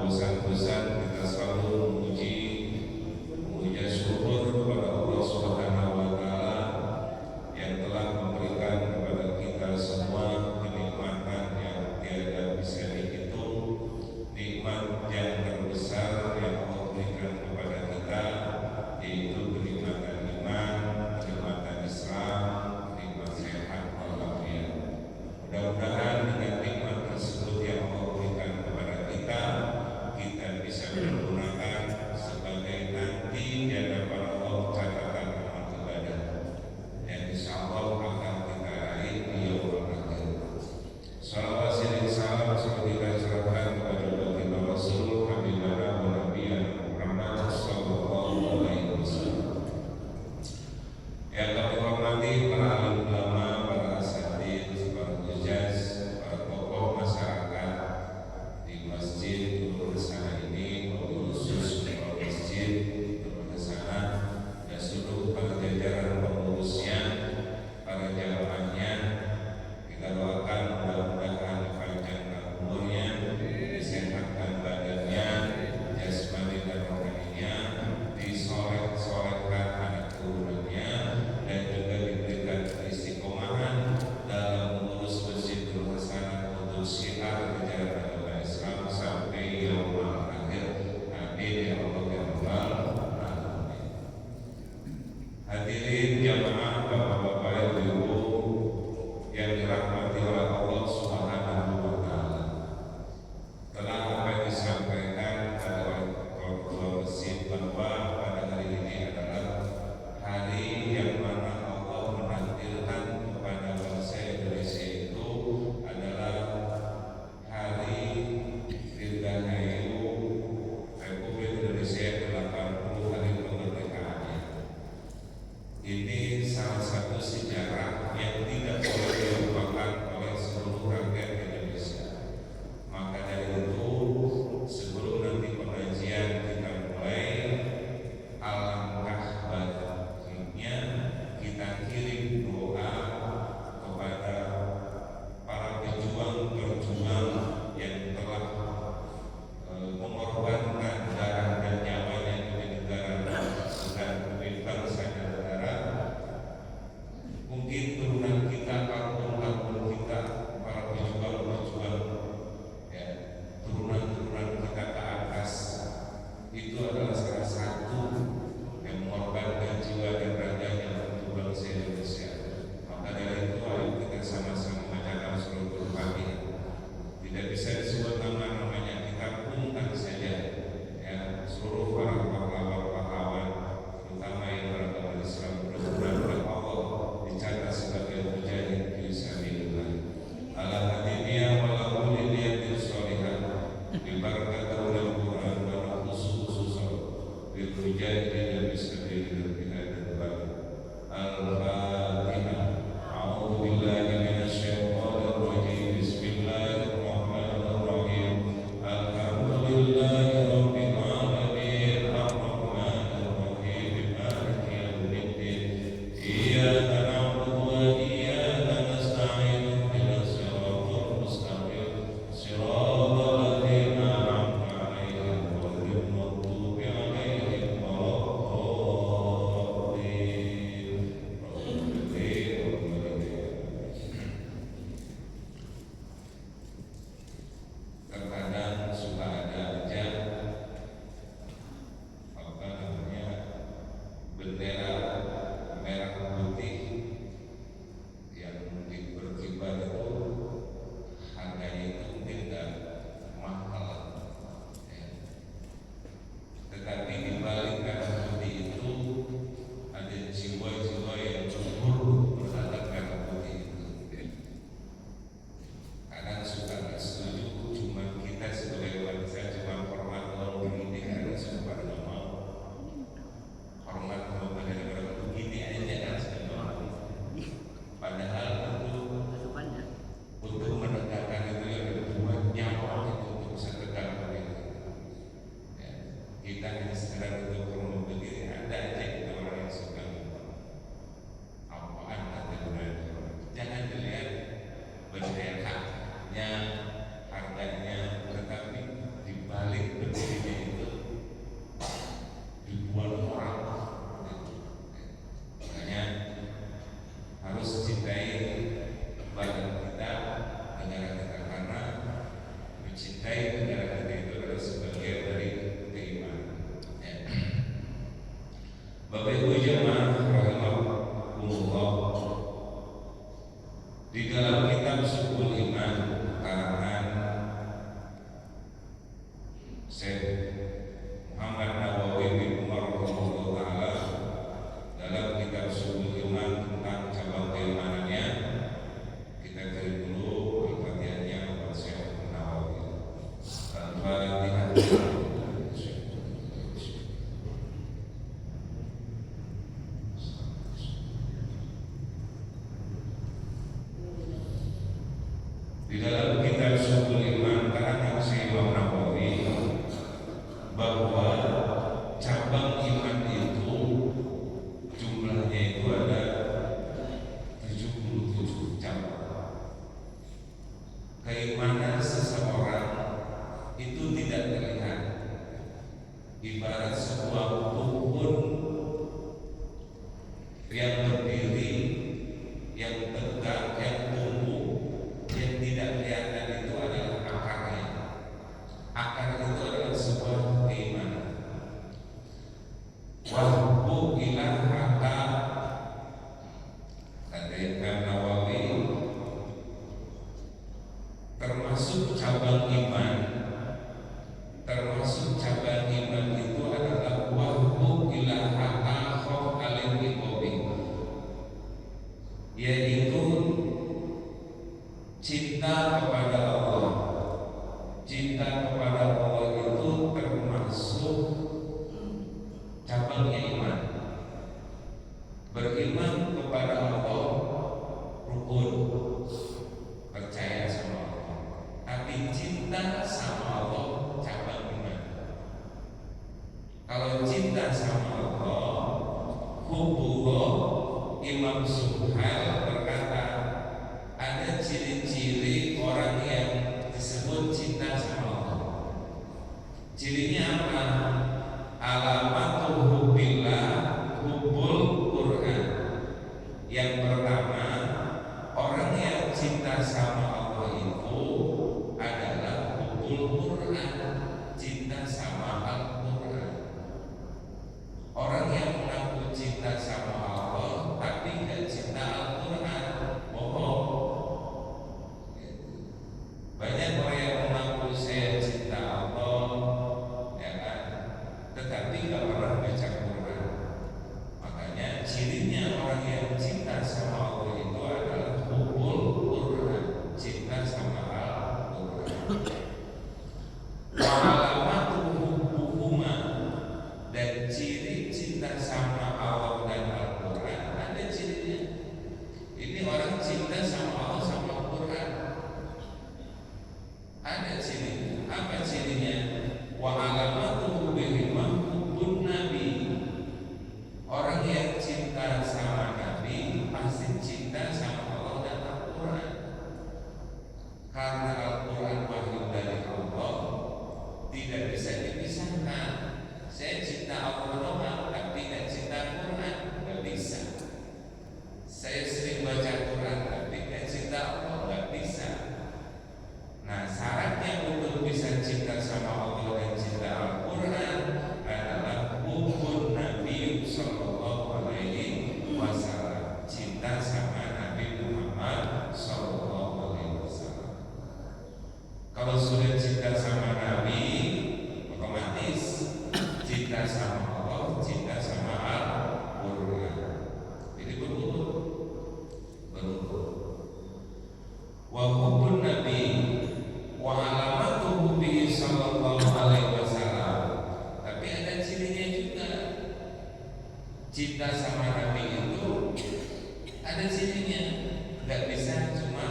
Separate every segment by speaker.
Speaker 1: bosan-bosan kita selalu memuja syukur kepada Allah Subhanahu wa Ta'ala yang telah memberikan kepada kita semua kenikmatan yang tiada bisa dihitung, nikmat yang terbesar yang Allah berikan kepada kita, yaitu kenikmatan iman, kenikmatan Islam, nikmat sehat walafiat. Mudah-mudahan dengan nikmat tersebut yang Allah berikan kepada kita, kita bisa menggunakan Di dalam kitab Syukur Iman terangkan Imam Nawawi bahwa cabang iman itu jumlahnya itu ada 77 cabang. Keimanan seseorang itu tidak terlihat, ibarat sebuah pohon yang berdiri, yang tegak, yang tumbuh, yang tidak kelihatan itu adalah akarnya. Akar itu adalah sebuah keimanan. Wahbu ilahaka, kata Imam Nawawi, termasuk cabang iman itu adalah wahbu ilahaka khof al-iqobi, yaitu cinta kepada Allah. Cinta kepada Allah itu termasuk cabangnya iman. Beriman kepada Allah rukun, percaya sama Allah. Tapi cinta sama Allah cabang iman. Kalau cinta sama Allah, hubullah, Imam Subhal berkata ada ciri-ciri orang yang disebut cinta sama Allah. Cirinya apa? Alamatul hubbillah, hubbul Quran. Yang pertama, orang yang cinta sama Allah itu adalah hubbul Quran, cinta sama Al-Quran. Orang yang mengaku cinta sama Allah tapi tidak cinta Al-Quran, bohong. Banyak orang yang mengaku saya cinta Allah, ya kan, tetapi tidak pernah baca Quran. Makanya cirinya orang yang cinta sama Allah itu adalah hubbul Quran, cinta sama Al-Quran. Wa alamatu hubbuhuma, dan ciri cinta sama Allah dan Al-Quran ada cirinya. Ini orang cinta sama Allah sama Al-Quran, ada cirinya. Apa cirinya? Wa alamatuhu bihima hubbun Nabi. Orang yang cinta sama Nabi pasti cinta sama Allah dan Al-Quran. Karena Al-Quran wahyu dari Allah, tidak bisa dipisahkan. Saya cinta Allah doang tapi tidak cinta Quran, nggak bisa. Saya sering baca Quran tapi tidak cinta Allah, nggak bisa. Nah, syaratnya untuk bisa cinta sama Allah dan cinta Al-Quran adalah hubbun Nabi sallallahu alaihi wasallam, cinta sama Nabi Muhammad sallallahu alaihi wasallam. Kalau sudah cinta sama Nabi, otomatis cinta sama Allah, cinta sama Al-Quran. Jadi berurut. Wa hubbun Nabi wa alamatuhu bihi sallallahu alaihi wasallam. Tapi ada cirinya juga. Cinta sama Nabi itu ada cirinya. Tidak bisa cuma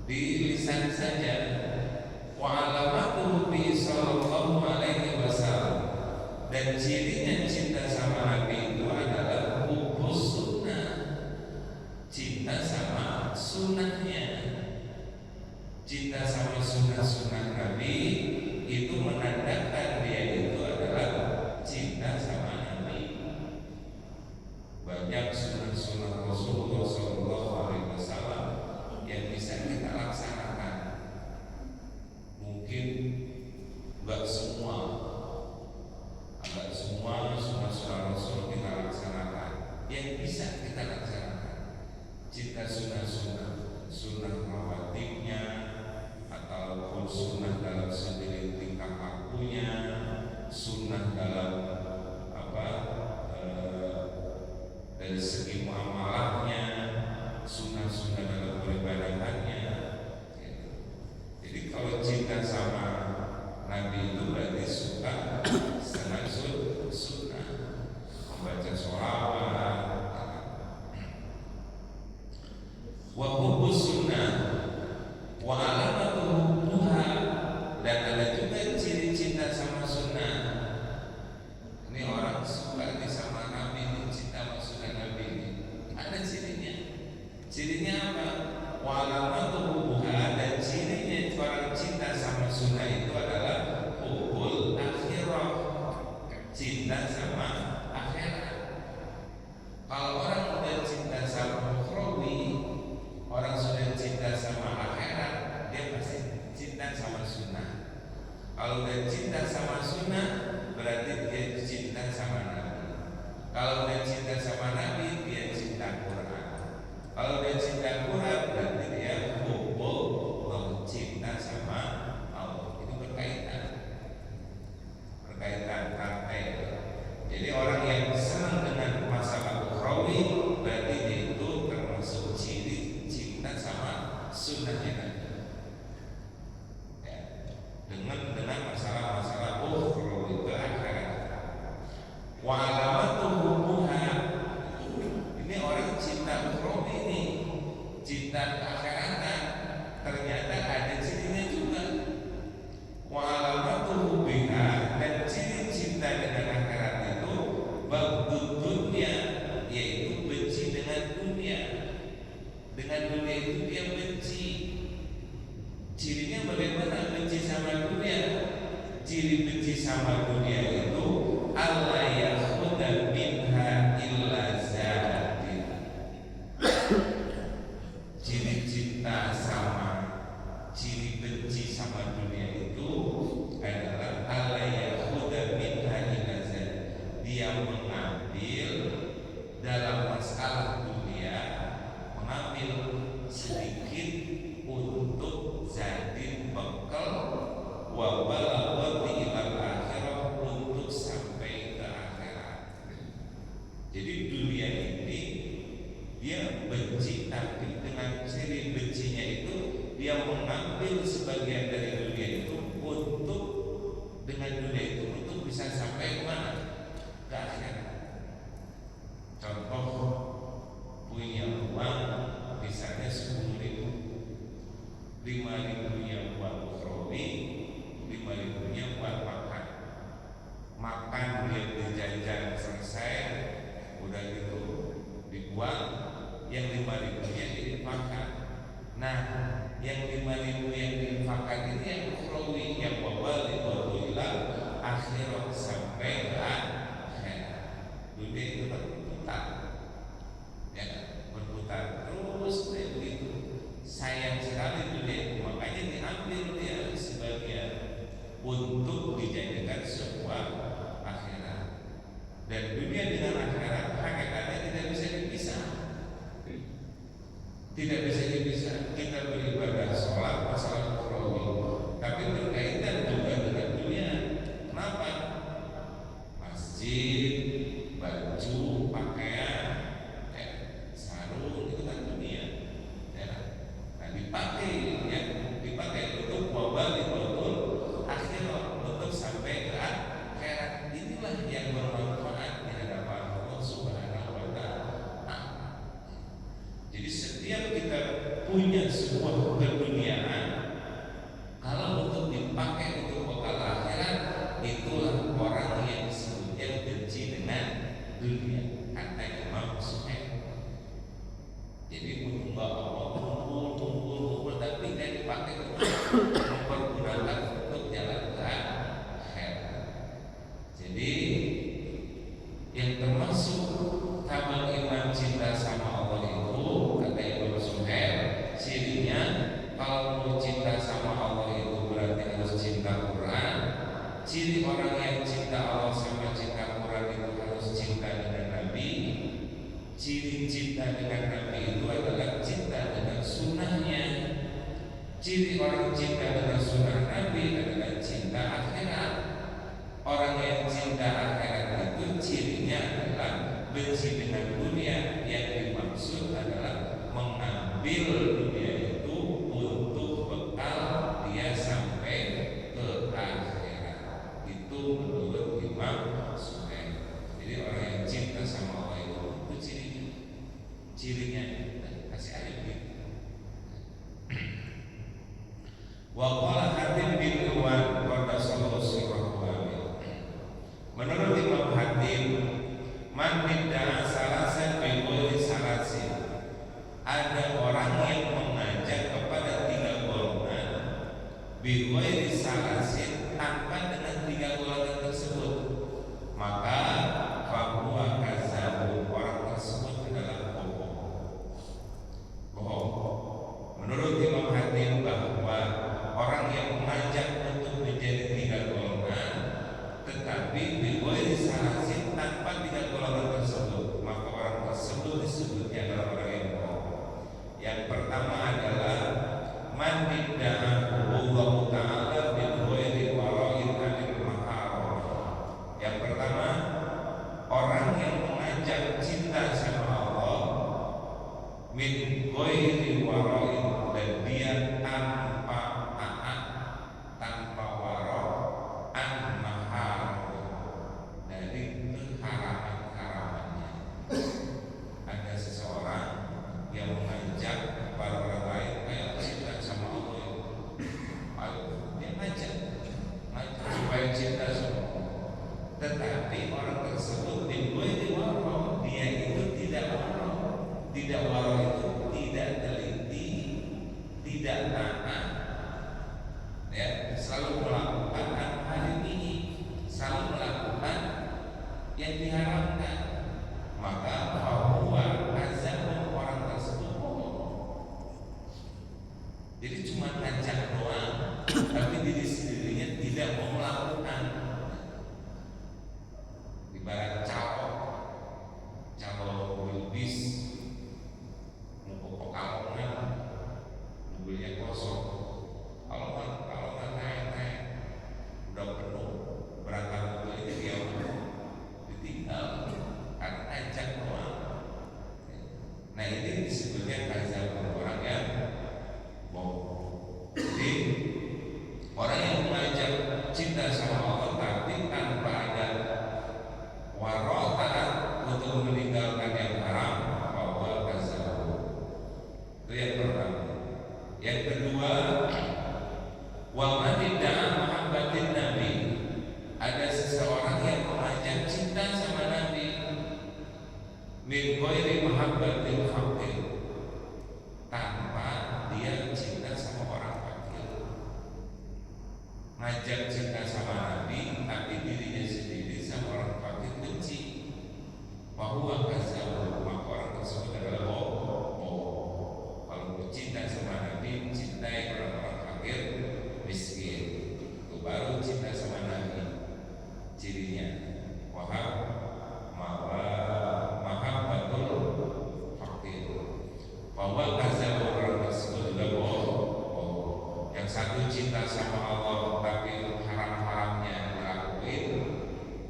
Speaker 1: di lisan saja. Wa alamatuhu bihi sallallahu alaihi wasallam. Dan cirinya cinta sama Nabi itu adalah hubbus sunnah, cinta sama sunnahnya. Cinta sama sunnah-sunnah Nabi itu menandakan dia itu adalah cinta sama Nabi. Banyak sunnah-sunnah Rasulullah SAW yang bisa kita laksanakan. Kalau udah cinta sama sunnah berarti dia cinta sama Nabi. Kalau udah cinta sama Nabi dia cinta Quran. Kalau dia cinta Quran berarti dia hubung cinta sama Allah. Itu berkaitan kakek. Jadi orang yang senang dengan masalah ukhrawi berarti dia itu termasuk ciri cinta sama sunnahnya Nabi. Ya. Dengan masalah-masalah ukhrawi ke akhirat. Wa alamatuhu buha. Ini orang cinta ukhrawi ini, cinta akhiratan ternyata ada cirinya juga. Wa alamatuhu biha, dan ciri cinta dengan akhirat itu baghdud dunya, yaitu benci dengan dunia. Dengan dunia itu dia benci. Cirinya bagaimana benci sama dunia? Ciri benci sama dunia itu alla yakhudha minha illa zahadin. Ciri cinta sama, ciri benci sama dunia itu adalah alla yakhudha minha illa zahadin. Dia mengambil dalam masalah dunia, mengambil sedikit untuk zadin bekal wa balagati ilal akhirah, untuk sampai ke akhirat. Jadi dunia ini dia benci, tapi dengan ciri bencinya itu dia mengambil sebagian dari dunia itu untuk, dengan dunia itu untuk bisa sampai mana? Ke akhirat. Contoh, punya uang misalnya 10.000, 5.000-nya buat ukhrawi, 5.000-nya buat makan. Makan dia berjajan selesai, udah gitu dibuang, yang 5.000-nya diinfakkan. Nah, yang 5.000 yang diinfakkan ini yang ukhrawi, yang wabal ila akhirat, sampai ke akhirat. Dunia itu berputar, ya, berputar terus kayak begitu. Sayang sekali dunia, makanya diambil dia sebagian untuk dijadikan sebuah akhirat. Dan dunia dengan akhirat hakikatnya tidak bisa dipisah. Tidak bisa dipisah. Kita beribadah sholat masalah ukhrawi, tapi berkaitan juga dengan dunia. Kenapa? Masjid, baju, pakaian, sarung, itu kan dunia. Nah, dipakai untuk wabal betul akhirat, untuk sampai ke akhirat. Inilah yang bermanfaat di hadapan Allah Subhanahu wa Ta'ala. Jadi setiap kita punya sebuah keduniaan, kalau untuk dipakai untuk bekal akhirat, itulah orang yang disebutnya benci dengan dunia, kata Imam Suhaib. Jadi enggak kumpul, tapi tidak dipakai untuk mempergunakan untuk jalan ke akhirat. Jadi yang termasuk tabel iman cinta sama Allah itu, kata Imam Suhaib, cirinya kalau mau cinta sama Allah itu berarti harus cinta Quran. Ciri orang yang cinta Allah sama cinta Quran itu harus cinta dengan Nabi. Ciri cinta dengan Nabi itu adalah cinta dengan sunnahnya. Ciri orang cinta dengan sunnah Nabi adalah cinta akhirat. Orang yang cinta akhirat itu cirinya adalah benci dengan dunia. Yang dimaksud adalah mengambil dunia itu untuk bekal dia sampai ke akhirat. Itu menurut Imam Suhaib. Jadi orang yang cinta sama Allah itu cirinya kasih aja begitu. Wa qala Hatim bin Iwan qadasallahu sirrahu amin. Menurut Imam Hatim, man bid'a salasan bi ghairi salasin, ada orang yang mengajak kepada 3 golongan bi ghairi salasin, tanpa dengan 3 golongan tersebut, maka fahuwa kadzabun, orang tersebut adalah bohong. Menurut Imam Hatim bahwa orang yang mengajak untuk menjadi 3 tersebut bin ghairi waro, dia itu tidak waro. Tidak waro itu tidak teliti, tidak taat, ya, selalu melakukan hal ini, selalu melakukan yang diharamkan, maka bahwa azab orang tersebut bohong. Jadi cuma ngajak doang, tapi diri sendirinya tidak mau melakukan. Ibarat calo bis, mau pekalongan, mobilnya kosong. Kalau nggak naik, udah penuh, berangkat mobilnya dia ditinggal karena ngajak doang. Nah ini disebutnya azab orang yang bohong. Jadi orang yang mengajak cinta sama Allah tapi tanpa ada waro, taat untuk meninggalkan yang haram, bahwa kazab. Itu yang pertama. Yang kedua, wa man idda'a mahabbatin nabi, ada seseorang yang mengajak cinta sama Nabi min ghairi mahabbatil faqir, tanpa dia cinta sama orang fakir. Ngajak cinta sama Nabi tapi dirinya sendiri sama orang fakir benci, bahwa kazab, maka orang tersebut adalah bohong. Kalau cinta sama Nabi, cintai orang-orang fakir miskin, itu baru cinta sama Nabi. Cirinya mahabbatul fakir, bahwa kazab orang tersebut juga bohong. Yang satu cinta sama Allah tapi haram-haramnya dilakuin.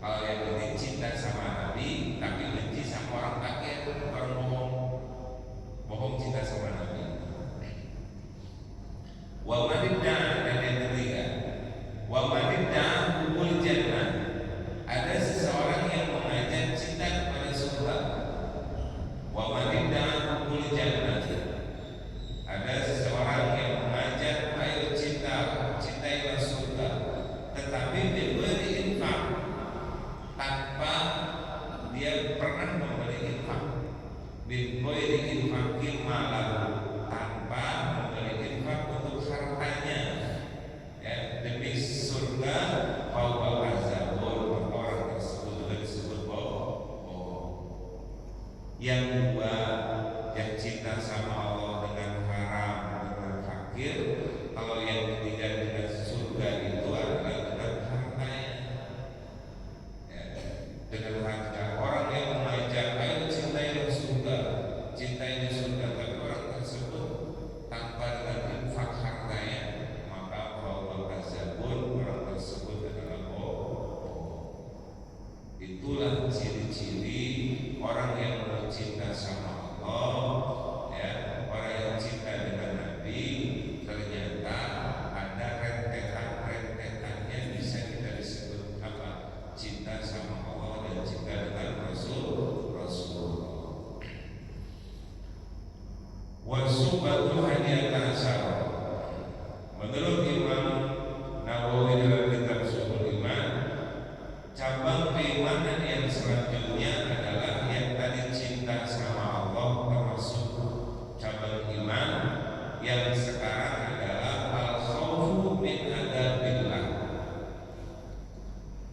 Speaker 1: Kalau yang ini cinta sama Nabi tapi benci sama orang fakir, orang bohong cinta sama Nabi. Wa man idda'a, dan yang ketiga, wa man idda'a hubul jannah, ada seseorang yang mengajak cinta kepada surga. Wa man idda'a hubul jannah, ada seseorang yang mengajak ayo cintailah surga, tetapi bil ghairi infaq, tanpa dia pernah memberi infak. Bil ghairi infaqin malahu, tanpa memberi infak untuk hartanya, ya, demi surga, bahwa kazabun, orang tersebut juga disebut bohong. Yang dua, yang cinta sama Allah dengan haram, dengan fakir. Kalau yang ketiga dengan surga itu adalah dengan hartanya, ya, dengan harta. Orang yang mengajak ayo cintai surga, tapi orang tersebut tanpa dengan infak hartanya, maka bahwa kazabun, orang tersebut adalah bohong. Itulah ciri-ciri orang yang cinta sama Allah, ya, orang yang cinta dengan Nabi. Ternyata ada rentetan-rentetannya, bisa kita disebut apa? Cinta sama Allah dan cinta dengan Rasulullah. Wasubatul hadiyata asyara, menurut Imam Nawawi dalam kitab Subul Iman, cabang keimanan yang selanjutnya adalah yang tadi cinta sama Allah, termasuk cabang iman yang sekarang adalah al-khawfu min adabillah.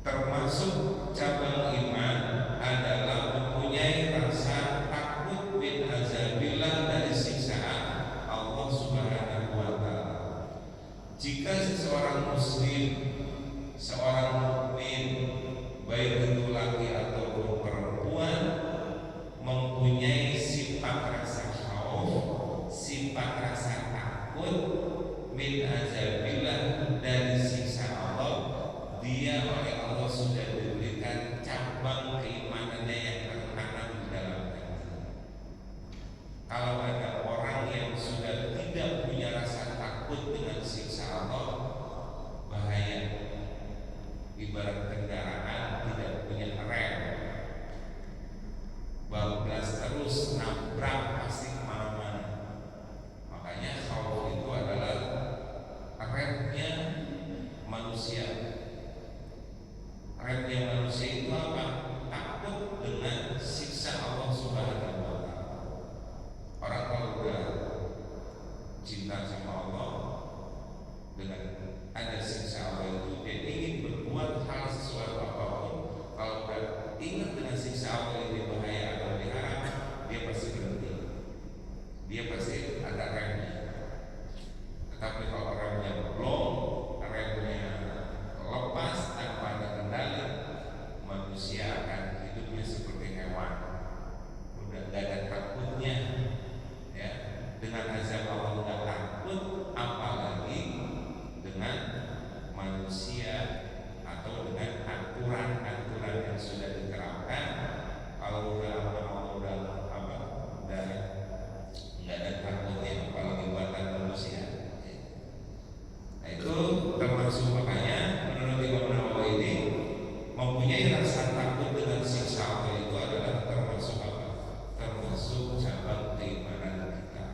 Speaker 1: Termasuk cabang iman adalah mempunyai rasa takut min azabillah, dari siksaan Allah Subhanahu wa ta'ala. Jika seseorang muslim, seorang mukmin, baik itu laki ataupun perempuan, mempunyai sifat rasa khauf, sifat rasa takut min azabillah, dari siksa Allah, dia oleh Allah sudah diberikan cabang keimanannya yang tertanam di dalam hati. Kalau ada orang yang sudah tidak punya rasa takut dengan siksa Allah, bahaya. Ibarat kendaraan tidak punya rem, bablas terus nabrak pasti kemana-mana. Makanya khauf itu adalah remnya manusia. Remnya manusia itu apa? Takut. manusia atau dengan aturan-aturan yang sudah diterapkan. Kalau udah nggak ada takutnya, apalagi buatan manusia. Nah, itu termasuk, makanya menurut Imam Nawawi ini mempunyai rasa takut dengan siksa Allah itu adalah termasuk apa? Termasuk cabang keimanan kita.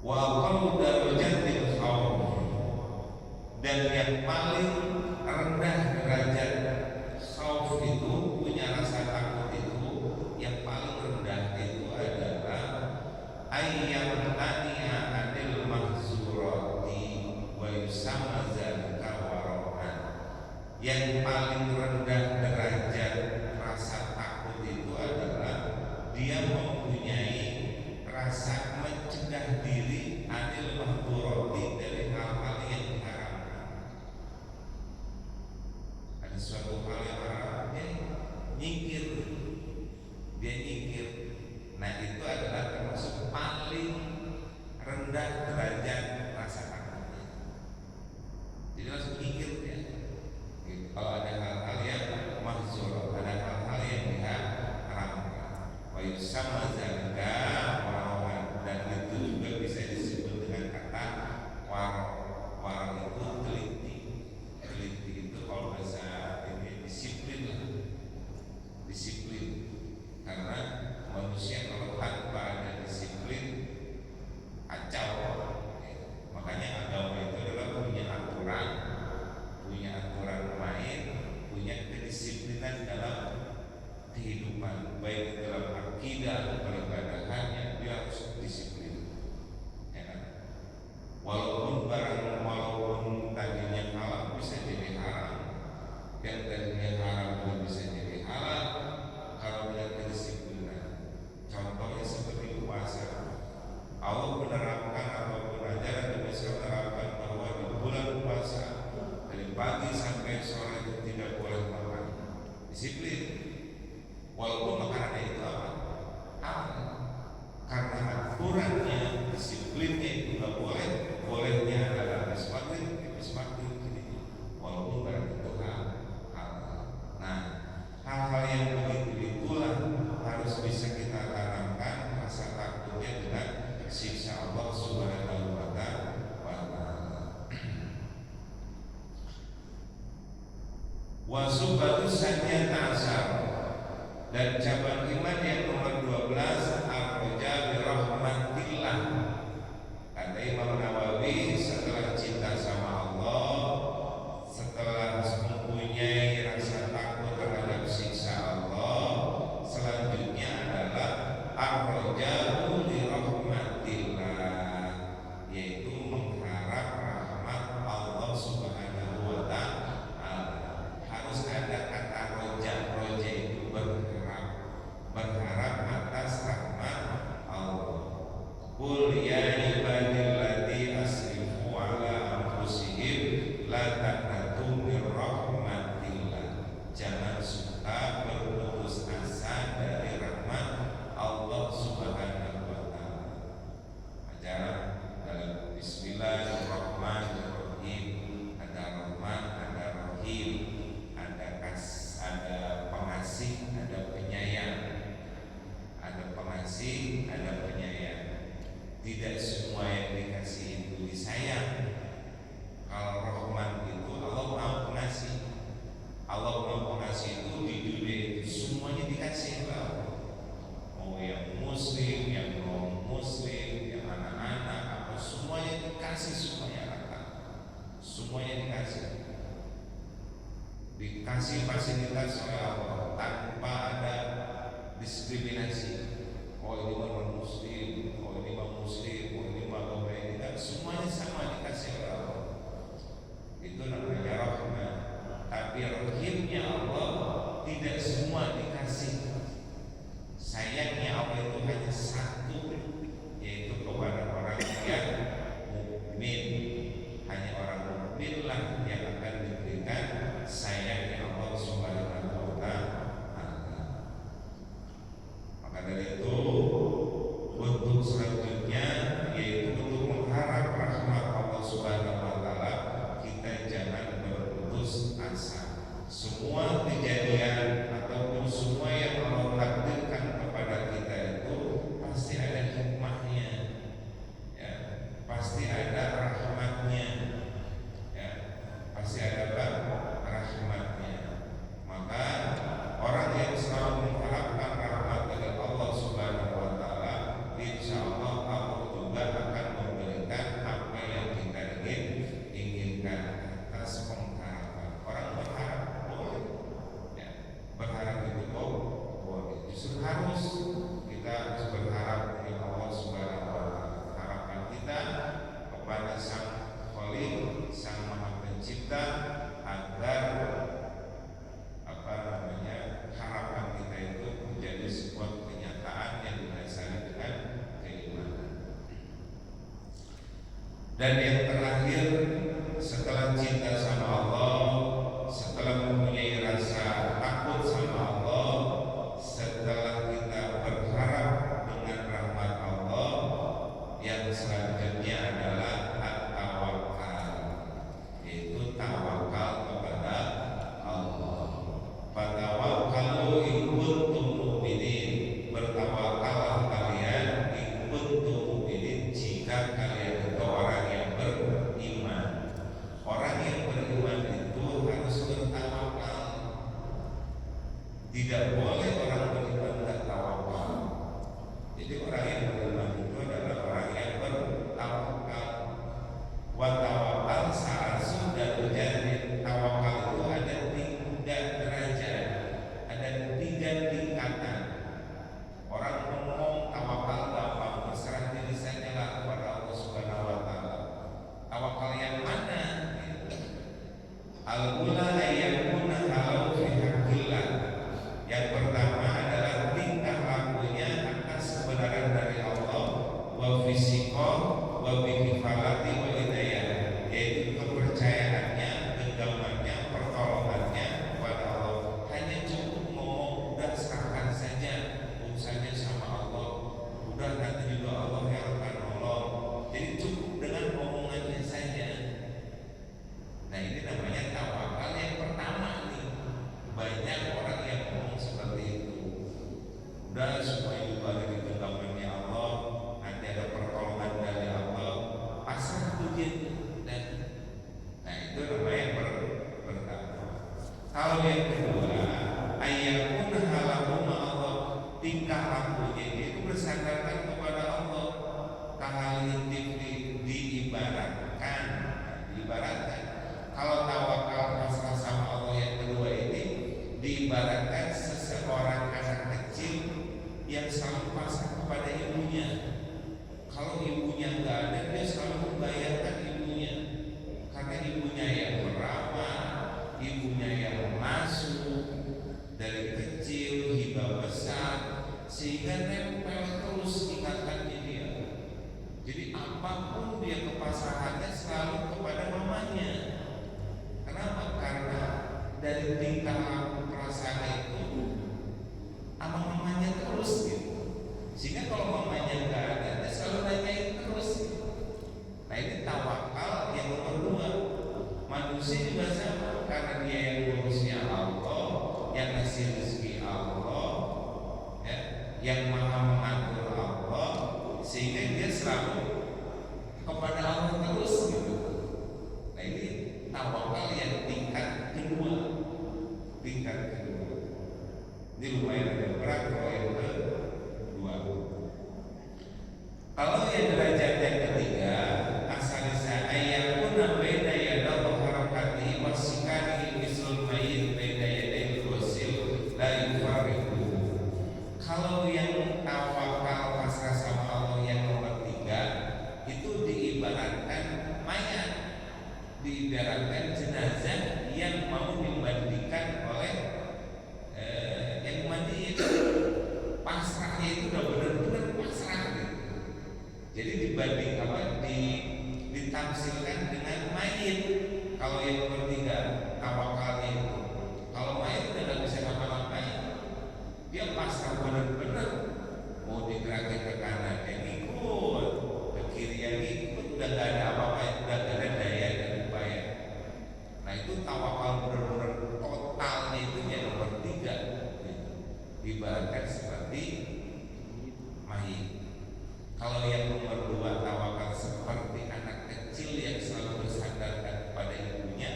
Speaker 1: Wa aqallu darajatil khawf, dan yang paling rendah derajat khauf itu, punya rasa takut itu, yang paling rendah itu adalah ayyam tani'a anil mahzurati wa yusamma zalika wara'an. Yang paling rendah derajat rasa takut itu adalah dia mempunyai rasa mencegah diri anil mahzurati, dari hal-hal yang diharamkan. Ada suatu hal yang haram, dia nyingkir. Nah, itu adalah termasuk paling rendah derajat rasa takutnya. Jadi langsung nyingkir ya. Gitu. Kalau ada hal-hal yang mahzur, ada hal-hal yang diharamkan, wa yusamma zalika warawan, dan itu juga bisa disebut dengan kata warok. Warok itu teliti. Teliti itu kalau bahasa ini disiplin lah. Disiplin, karena manusia kalau tanpa ada disiplin kacau. Makanya agama itu adalah punya aturan main, punya kedisiplinan dalam kehidupan, baik dalam akidah, peribadahannya, dia harus disiplin. Ya kan? Walaupun tadinya halal bisa jadi haram, yang tadinya haram pun bisa jadi halal kalau dengan kedisiplinan. Contohnya seperti puasa. Allah menerapkan ataupun ajaran Nabi SAW menerapkan bahwa di bulan puasa dari pagi sampai sore itu tidak boleh makan. Disiplin. Walaupun makanannya itu apa? Halal. Karena aturannya, disiplinnya itu nggak boleh. Bolehnya adalah habis maghrib gitu. Walaupun barang itu halal. Nah, hal-hal yang begitu itulah harus bisa kita tanamkan rasa takutnya dengan siksa Allah Subhanahu wa ta'ala. Wa subatu saniyata asar, dan cabang iman yang nomor 12 ar-raja bi rahmatillah. Kata Imam Nawawi, setelah cinta sama Allah, setelah mempunyai rasa takut terhadap siksa Allah, selanjutnya adalah ar-raja'u li rahmatillah, yaitu mengharap rahmat Allah Subhanahu wa ta'ala. Harus ada kata roja itu berharap atas rahmat Allah. Qul ya ibadillati asrifu ala anfusihim la taqnatu min rahmatillah. Jangan suka berputus asa dari rahmat Allah Subhanahu wa ta'ala. Ajaran dalam Bismillahirrahmanirrahim, ada rahmat, ada rahim, ada pengasih, ada penyayang. Ada pengasih, ada penyayang. Tidak semua yang dikasih itu disayang. Kalau rahman itu Allah mau pengasih. Allah mau pengasih itu di dunia itu semuanya dikasih oleh Allah. Mau yang muslim, yang non muslim, yang anak-anak, apa semuanya dikasih, semuanya rata. Semuanya dikasih fasilitas oleh Allah tanpa ada diskriminasi. Oh ini non muslim, oh ini muslim, oh ini agama ini, kan semuanya sama dikasih oleh Allah. Itu namanya rahmat. Tapi rahimnya Allah tidak semua dikasih. Sayangnya Allah itu hanya satu, yaitu kepada orang yang mukmin. Hanya orang mukmin lah yang akan diberikan sayangnya Allah Subhanahu wa ta'ala. Maka dari itu, untuk selanjutnya yaitu Pencipta agar harapan kita itu menjadi sebuah kenyataan yang didasari dengan keimanan. Dan yang terakhir, setelah cinta sama Allah, setelah mempunyai rasa takut sama Allah, setelah kita berharap dengan rahmat Allah, yang selanjutnya adalah at-tawakal, yaitu tawakal kepada Allah. Fatawakkalu in kuntum mu'minin, bertawakallah kalian in kuntum mu'minin, jika kalian itu orang yang beriman. Orang yang beriman itu harus bertawakal. Tidak boleh orang beriman tidak tawakal. Jadi orang yang beriman itu adalah orang yang bertawakal. Wa tawakal sa'asun dan jadi tawakal itu ada 3 derajat, ada 3 tingkatan. Orang ngomong tawakal gampang, berserah diri saja lah kepada Allah Subhanahu wa taala. Tawakal yang mana? Al-ula ayyakuna halau fi haqqillah. Yang pertama adalah tingkah lakunya atas kebenaran dari Allah, wa fisiko wa bikifalati wa hidayah, yaitu kepercayaannya, genggamannya, pertolongannya kepada Allah. Hanya cukup ngomong, udah serahkan saja urusannya sama Allah, udah nanti juga Allah yang akan nolong. Jadi cukup dengan omongannya saja. Nah, ini namanya tawakal yang pertama nih. Banyak orang yang ngomong seperti itu. Udah semua itu ada di genggamannya Allah, nanti ada pertolongan dari Allah, pasrah begitu. Dan nah, itu namanya pertama. Kalau yang kedua, ayyakuna halahu Allah, tingkah lakunya itu bersandarkan kepada Allah. Kahalitif diibaratkan. Kalau tawakal pasrah sama Allah yang kedua ini diibaratkan seseorang anak kecil yang selalu pasrah kepada ibunya. Kalau ibunya nggak ada, dia selalu membayangkan ibunya, karena ibunya yang merawat, ibunya yang mengasuh dari kecil hingga besar, sehingga nempel terus ingatannya dia. Jadi apapun dia kepasrahannya selalu kepada mamanya. Kenapa? Karena dari tingkah laku perasaan itu sama mamanya terus gitu. Sehingga kalau mamanya nggak ada, dia selalu nanyain terus. Nah, ini tawakal yang nomor 2. Manusia juga sama, karena dia yang ngurusnya Allah, yang ngasih rezeki Allah, ya, yang maha mengatur Allah, sehingga dia selalu kepada Allah terus gitu. Nah, ini tawakal yang tingkat kedua. Ini lumayan agak berat kalau yang kedua. Kalau yang derajat yang ketiga, asalisa ayyakuna baina yadallahi harakati wasikani mislul mayyit baina yadayil wasil la yufariqu. Kalau yang tawakal pasrah sama Allah yang nomor 3 itu diibaratkan mayat, diibaratkan jenazah yang mau dimandikan oleh yang mandi itu. Pasrahnya itu udah benar-benar pasrah gitu. Jadi dibanding ditamsilkan dengan mayit. Kalau yang nomor 3 tawakalnya itu, kalau mayit udah nggak bisa ngapa-ngapain, dia pasrah benar-benar. Mau digerakin ke kanan yang ikut, ke kiri yang ikut, udah nggak ada apa-apa, udah nggak ada daya dan upaya. Nah, itu tawakal benar-benar totalnya itu yang nomor 3 gitu. Ibaratkan seperti mayit. Kalau yang nomor 2 tawakal seperti anak kecil yang selalu bersandarkan kepada ibunya,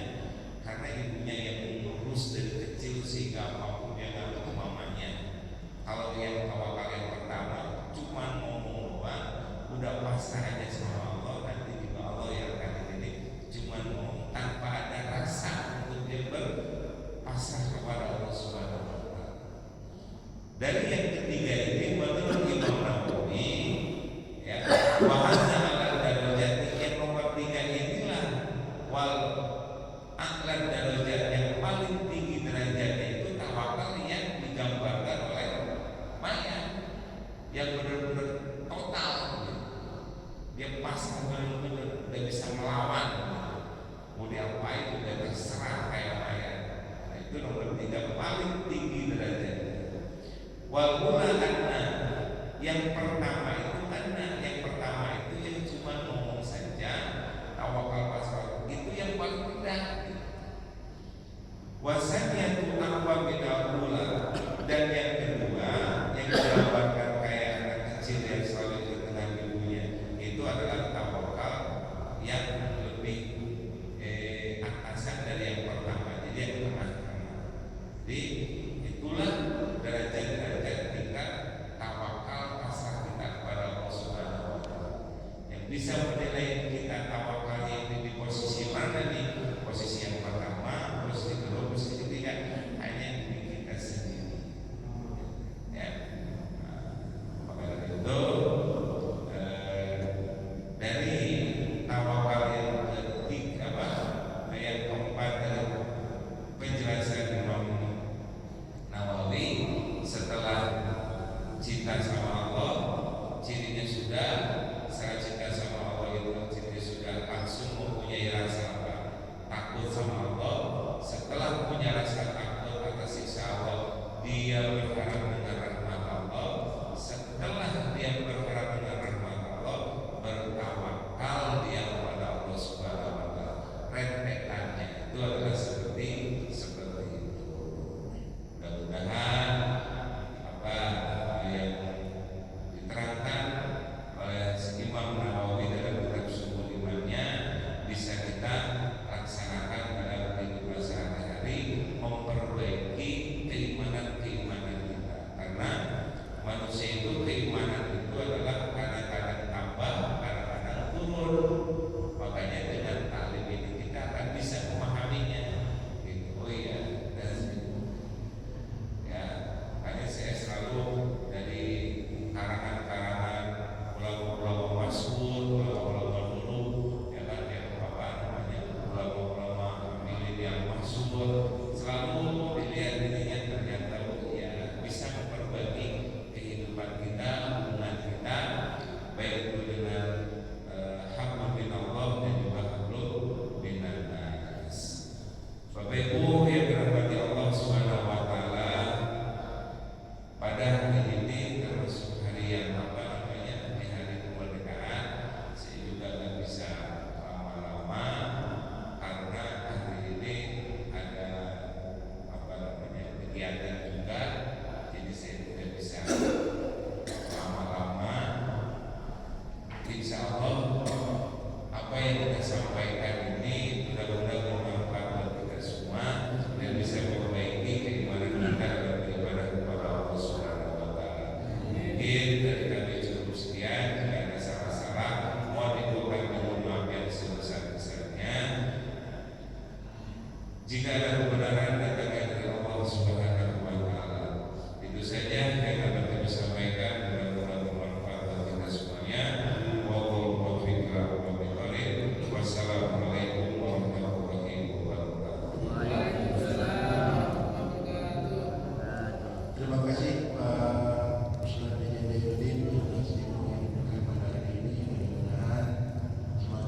Speaker 1: karena ibunya yang mengurus dari kecil sehingga apapun dia nggak ke mamanya. Kalau yang tawakal yang pertama cuma ngomong doang, udah pasrah aja sama Allah, nanti juga Allah yang akan ini, cuma ngomong tanpa ada rasa untuk dia berpasrah kepada Allah Subhanahu wa taala. Dari yang Wal ula anna, yang pertama itu anna, yang pertama itu yang cuma ngomong saja, tawakal pasrah itu yang paling rendah. Wasanya itu apa beda ula, dan yang kedua yang didapatkan kayak anak kecil yang selalu di tengah ibunya itu adalah tawakal yang lebih atasan dari yang pertama, jadi yang tengah-tengah. Jadi itulah derajat-derajat tingkat tawakal pasrah kita kepada Allah Subhanahu wa Ta'ala. Yang bisa menilai kita tawakal yang di posisi mana nih? Posisi yang pertama, posisi kedua, posisi ketiga, hanya diri kita sendiri. Ya, maka dari itu dari tawakal yang ketiga yang keempat dari penjelasan Imam Nawawi setelah cinta sama Allah, cirinya sudah setelah cinta sama Allah itu cirinya sudah langsung mempunyai rasa apa? Takut sama Allah. Setelah punya rasa takut atas siksa Allah, dia berharap dengan rahmat Allah. Setelah dia berharap dengan rahmat Allah, bertawakal dia kepada Allah Subhanahu wa Ta'ala. Rentetannya itu adalah seperti itu. Mudah-mudahan apa yang diterangkan oleh Imam Nawawi dalam kitab Subul Imannya bisa kita laksanakan dalam kehidupan sehari-hari, memperbaiki keimanan-keimanan kita. Karena manusia itu keimanan itu adalah kadang-kadang tambah, kadang-kadang turun. Makanya dengan taklim ini kita akan bisa memahaminya. Gitu. Oh iya, dan ya, makanya saya selalu dari karangan-karangan ulama-ulama masyhur, ulama-ulama dulu, ya kan, yang apa namanya, ulama-ulama milik yang masyhur, selalu dilihat dirinya ternyata ya bisa memperbaiki kehidupan kita, hubungan kita, baik itu dengan hablum minallah dan juga hablum minannas. Bapak Ibu yang dirahmati Allah Subhanahu wa Ta'ala, pada hari ini termasuk hari yang apa namanya, di hari kemerdekaan, saya juga nggak bisa lama-lama karena hari ini ada apa namanya kegiatan juga, jadi saya tidak bisa lama-lama. Insya Allah apa yang kita sampaikan